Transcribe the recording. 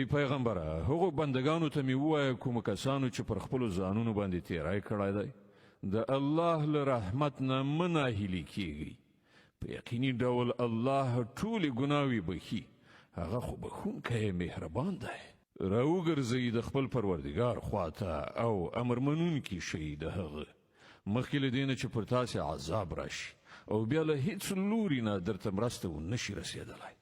ای پیغمبره هغو بندگانو ته مې ووایه کومو کسانو چې پر خپلو ځانونو باندې تیری کړی دی د الله له رحمت نه مه ناهیلي کیږئ په یقیني ډول الله ټولې ګناوې بخي هغه خو بخښونکی مهربان دی راوګرځئ د خپل پروردګار خواته او امر منونکي شئ د هغه مخکې له دې نه چې پر تاسې عذاب راشي او بیا له هیڅ لوري نه درته مرسته ونه شي رسېدلی